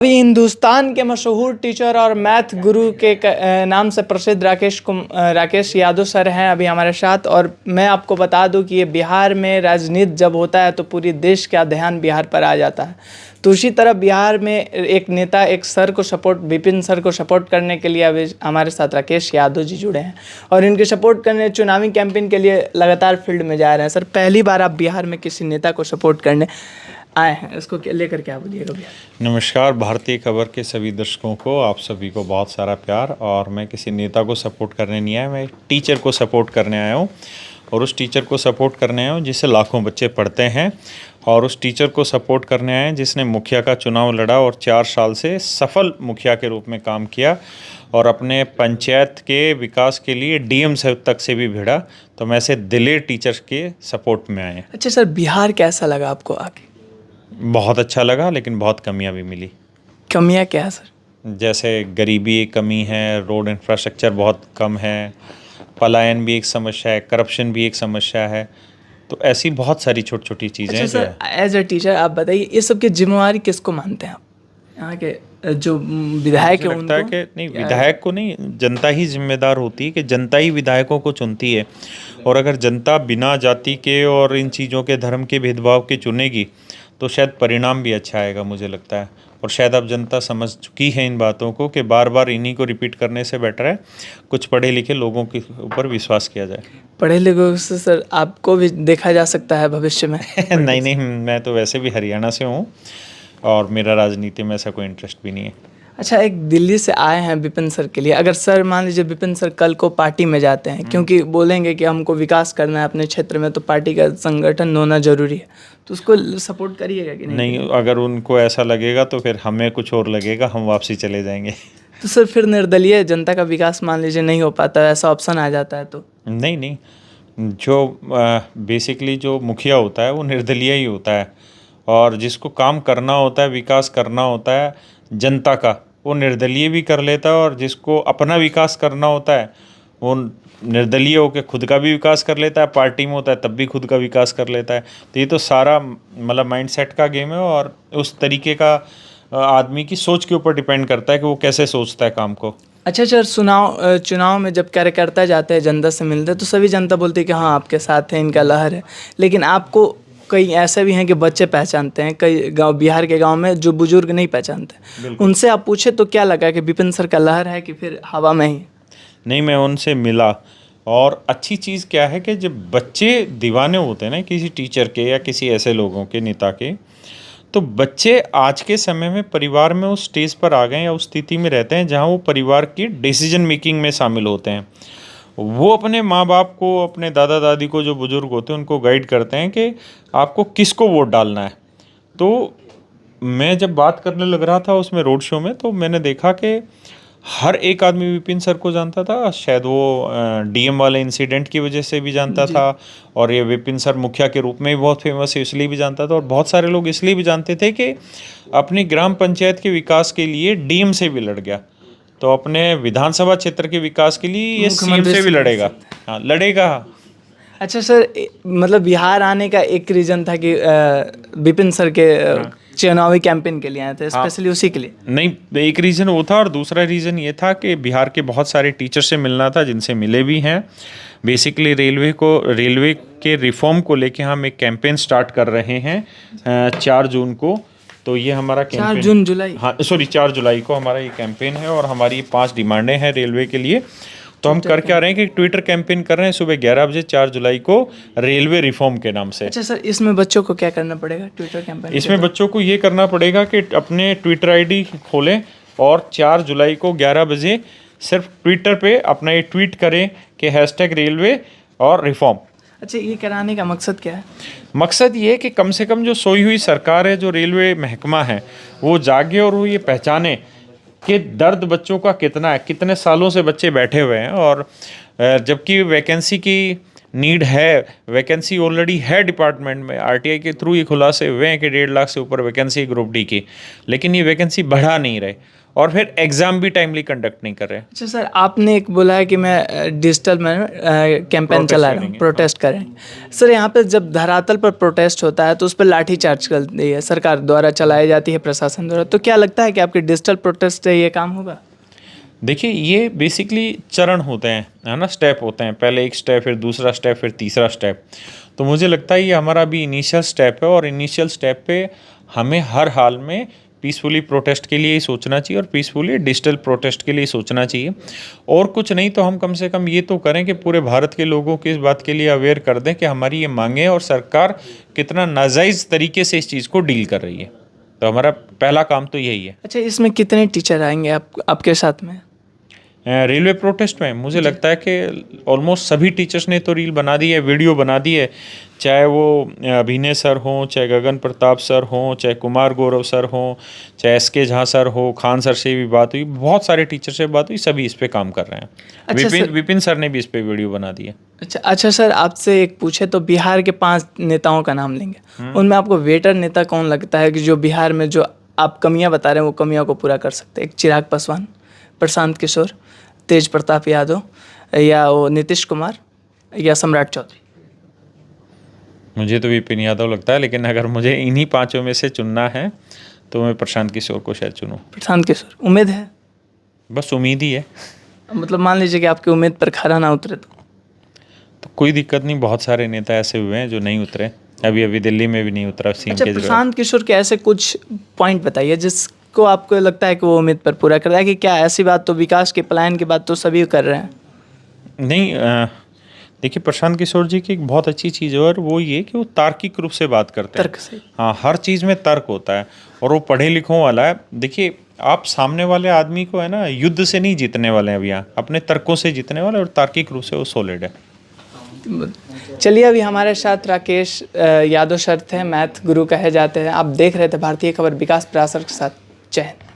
अभी हिंदुस्तान के मशहूर टीचर और मैथ गुरु के नाम से प्रसिद्ध राकेश यादव सर हैं अभी हमारे साथ। और मैं आपको बता दूं कि ये बिहार में राजनीति जब होता है तो पूरी देश का ध्यान बिहार पर आ जाता है। तो उसी तरह बिहार में एक नेता एक सर को विपिन सर को सपोर्ट करने के लिए अभी हमारे साथ राकेश यादव जी जुड़े हैं और इनके सपोर्ट करने चुनावी कैंपेन के लिए लगातार फील्ड में जा रहे हैं। सर, पहली बार आप बिहार में किसी नेता को सपोर्ट करने आए हैं, इसको लेकर क्या बोलिएगा भैया? नमस्कार भारतीय खबर के सभी दर्शकों को, आप सभी को बहुत सारा प्यार। और मैं किसी नेता को सपोर्ट करने नहीं आया, मैं एक टीचर को सपोर्ट करने आया हूँ। और उस टीचर को सपोर्ट करने आया हूँ जिससे लाखों बच्चे पढ़ते हैं। और उस टीचर को सपोर्ट करने आए हैं जिसने मुखिया का चुनाव लड़ा और 4 साल से सफल मुखिया के रूप में काम किया और अपने पंचायत के विकास के लिए डीएम तक से भी भिड़ा। तो मैं ऐसे दिलेर टीचर के सपोर्ट में आए हैं। अच्छा सर, बिहार कैसा लगा आपको आके? बहुत अच्छा लगा, लेकिन बहुत कमियां भी मिली। कमियां क्या है सर? जैसे गरीबी एक कमी है, रोड इंफ्रास्ट्रक्चर बहुत कम है, पलायन भी एक समस्या है, करप्शन भी एक समस्या है। तो ऐसी बहुत सारी छोटी छोटी चीज़ें अच्छा जो सर, है। एज ए टीचर आप बताइए, ये सब की जिम्मेवारी किसको मानते हैं आप? यहाँ के जो विधायक है मुझे लगता है उनको? कि नहीं, विधायक को नहीं, जनता ही जिम्मेदार होती है कि जनता ही विधायकों को चुनती है। और अगर जनता बिना जाति के और इन चीज़ों के धर्म के भेदभाव के चुनेगी तो शायद परिणाम भी अच्छा आएगा, मुझे लगता है। और शायद अब जनता समझ चुकी है इन बातों को कि बार बार इन्हीं को रिपीट करने से बेटर है कुछ पढ़े लिखे लोगों के ऊपर विश्वास किया जाए। पढ़े लिखे से सर आपको भी देखा जा सकता है भविष्य में? नहीं नहीं, मैं तो वैसे भी हरियाणा से हूँ और मेरा राजनीति में ऐसा कोई इंटरेस्ट भी नहीं है। अच्छा, एक दिल्ली से आए हैं विपिन सर के लिए। अगर सर मान लीजिए विपिन सर कल को पार्टी में जाते हैं, क्योंकि बोलेंगे कि हमको विकास करना है अपने क्षेत्र में, तो पार्टी का संगठन होना जरूरी है, तो उसको सपोर्ट करिएगा कि नहीं? नहीं, अगर उनको ऐसा लगेगा तो फिर हमें कुछ और लगेगा, हम वापसी चले जाएंगे। तो सर फिर निर्दलीय जनता का विकास मान लीजिए नहीं हो पाता, ऐसा ऑप्शन आ जाता है तो? नहीं नहीं, जो बेसिकली जो मुखिया होता है वो निर्दलीय ही होता है। और जिसको काम करना होता है, विकास करना होता है जनता का, वो निर्दलीय भी कर लेता है। और जिसको अपना विकास करना होता है वो निर्दलीय होकर खुद का भी विकास कर लेता है, पार्टी में होता है तब भी खुद का विकास कर लेता है। तो ये तो सारा मतलब माइंडसेट का गेम है और उस तरीके का आदमी की सोच के ऊपर डिपेंड करता है कि वो कैसे सोचता है काम को। अच्छा सर, चुनाव में जब कार्यकर्ता जाते हैं जनता से मिलते हैं तो सभी जनता बोलती है कि हाँ आपके साथ है, इनका लहर है। लेकिन आपको कई ऐसे भी हैं कि बच्चे पहचानते हैं, कई गांव बिहार के गांव में जो बुजुर्ग नहीं पहचानते, उनसे आप पूछे तो क्या लगा कि विपिन सर का लहर है कि फिर हवा में ही? नहीं, मैं उनसे मिला। और अच्छी चीज़ क्या है कि जब बच्चे दीवाने होते हैं ना किसी टीचर के या किसी ऐसे लोगों के, नेता के, तो बच्चे आज के समय में परिवार में उस स्टेज पर आ गए या उस स्थिति में रहते हैं जहां वो परिवार की डिसीजन मेकिंग में शामिल होते हैं। वो अपने माँ बाप को, अपने दादा दादी को, जो बुजुर्ग होते हैं उनको गाइड करते हैं कि आपको किसको वोट डालना है। तो मैं जब बात करने लग रहा था उसमें रोड शो में, तो मैंने देखा कि हर एक आदमी विपिन सर को जानता था। शायद वो डीएम वाले इंसिडेंट की वजह से भी जानता था, और ये विपिन सर मुखिया के रूप में भी बहुत फेमस है इसलिए भी जानता था। और बहुत सारे लोग इसलिए भी जानते थे कि अपनी ग्राम पंचायत के विकास के लिए डीएम से भी लड़ गया, तो अपने विधानसभा क्षेत्र के विकास के लिए ये सीएम से भी लड़ेगा। हाँ, लड़ेगा। अच्छा सर, मतलब बिहार आने का एक रीज़न था कि विपिन सर के चुनावी कैंपेन के लिए आए थे, स्पेशली उसी के लिए? नहीं, एक रीज़न वो था और दूसरा रीज़न ये था कि बिहार के बहुत सारे टीचर से मिलना था जिनसे मिले भी हैं। बेसिकली रेलवे के रिफॉर्म को लेके हम एक कैंपेन स्टार्ट कर रहे हैं 4 जून को। तो ये हमारा कैंपेन 4 जून जुलाई, हाँ सॉरी 4 जुलाई को हमारा ये कैंपेन है और हमारी 5 डिमांडें हैं रेलवे के लिए। तो हम कर क्या रहे हैं कि ट्विटर कैंपेन कर रहे हैं सुबह 11 बजे 4 जुलाई को, रेलवे रिफॉर्म के नाम से। अच्छा सर, इसमें बच्चों को क्या करना पड़ेगा ट्विटर कैंपेन? इसमें बच्चों को ये करना पड़ेगा कि अपने ट्विटर आईडी खोलें और 4 जुलाई को 11 बजे सिर्फ ट्विटर पे अपना ये ट्वीट करें कि #रेलवे और रिफॉर्म। अच्छा, ये कराने का मकसद क्या है? मकसद ये है कि कम से कम जो सोई हुई सरकार है, जो रेलवे महकमा है, वो जागे और वो ये पहचाने कि दर्द बच्चों का कितना है, कितने सालों से बच्चे बैठे हुए हैं। और जबकि वैकेंसी की नीड है, वैकेंसी ऑलरेडी है डिपार्टमेंट में, आरटीआई के थ्रू ये खुलासे हुए हैं कि 1.5 लाख से ऊपर वैकेंसी ग्रुप डी की, लेकिन ये वैकेंसी बढ़ा नहीं रहे और फिर एग्ज़ाम भी टाइमली कंडक्ट नहीं कर रहे। अच्छा सर, आपने एक बोला है कि मैं डिजिटल में कैंपेन चला रहा हूँ, प्रोटेस्ट करेंगे। सर यहाँ पे जब धरातल पर प्रोटेस्ट होता है तो उस पर लाठी चार्ज करती है, सरकार द्वारा चलाई जाती है, प्रशासन द्वारा, तो क्या लगता है कि आपके डिजिटल प्रोटेस्ट से ये काम होगा? देखिए, ये बेसिकली चरण होते हैं, है ना, स्टेप होते हैं, पहले एक स्टेप, फिर दूसरा स्टेप, फिर तीसरा स्टेप। तो मुझे लगता है ये हमारा अभी इनिशियल स्टेप है और इनिशियल स्टेप पे हमें हर हाल में पीसफुली प्रोटेस्ट के लिए ही सोचना चाहिए और पीसफुली डिजिटल प्रोटेस्ट के लिए सोचना चाहिए। और कुछ नहीं तो हम कम से कम ये तो करें कि पूरे भारत के लोगों को इस बात के लिए अवेयर कर दें कि हमारी ये मांगें और सरकार कितना नाजायज़ तरीके से इस चीज़ को डील कर रही है। तो हमारा पहला काम तो यही है। अच्छा, इसमें कितने टीचर आएंगे आपके साथ में? रेलवे प्रोटेस्ट में मुझे लगता है कि ऑलमोस्ट सभी टीचर्स ने तो रील बना दी है, वीडियो बना दी है, चाहे वो अभिनय सर हों, चाहे गगन प्रताप सर हों, चाहे कुमार गौरव सर हों, चाहे एसके झा सर हो, खान सर से भी बात हुई, बहुत सारे टीचर से बात हुई, सभी इस पे काम कर रहे हैं। अच्छा विपिन सर ने भी इस पे वीडियो बना दी है। अच्छा सर, आपसे एक पूछे तो बिहार के 5 नेताओं का नाम लेंगे, उनमें आपको बेटर नेता कौन लगता है कि जो बिहार में जो आप कमियां बता रहे हैं वो कमियों को पूरा कर सकते हैं? एक चिराग पासवान, प्रशांत किशोर, तेज प्रताप यादव, या वो नीतीश कुमार, या सम्राट चौधरी? मुझे तो विपिन यादव लगता है, लेकिन अगर मुझे इन्हीं 5 में से चुनना है तो मैं प्रशांत किशोर को शायद चुनूँ। प्रशांत किशोर, उम्मीद है? बस उम्मीद ही है। मतलब मान लीजिए कि आपकी उम्मीद पर खरा ना उतरे तो कोई दिक्कत नहीं, बहुत सारे नेता ऐसे हुए हैं जो नहीं उतरे, अभी दिल्ली में भी नहीं उतरा सीएम अच्छा, केजरीवाल। प्रशांत किशोर के ऐसे कुछ पॉइंट बताइए जिसको आपको लगता है कि वो उम्मीद पर पूरा कर रहा है, कि क्या ऐसी बात तो विकास के प्लान की बात तो सभी कर रहे हैं? नहीं, देखिए, प्रशांत किशोर जी की एक बहुत अच्छी चीज़ है और वो ये कि वो तार्किक रूप से बात करते हैं। तर्क से। हाँ, हर चीज़ में तर्क होता है और वो पढ़े लिखों वाला है। देखिए, आप सामने वाले आदमी को, है ना, युद्ध से नहीं जीतने वाले हैं अभी, यहाँ अपने तर्कों से जीतने वाले, और तार्किक रूप से वो सॉलिड है। चलिए, अभी हमारे साथ राकेश यादव सर थे, मैथ गुरु कहे जाते हैं। आप देख रहे थे भारतीय खबर विकास प्रयासर के साथ। जय हिंद।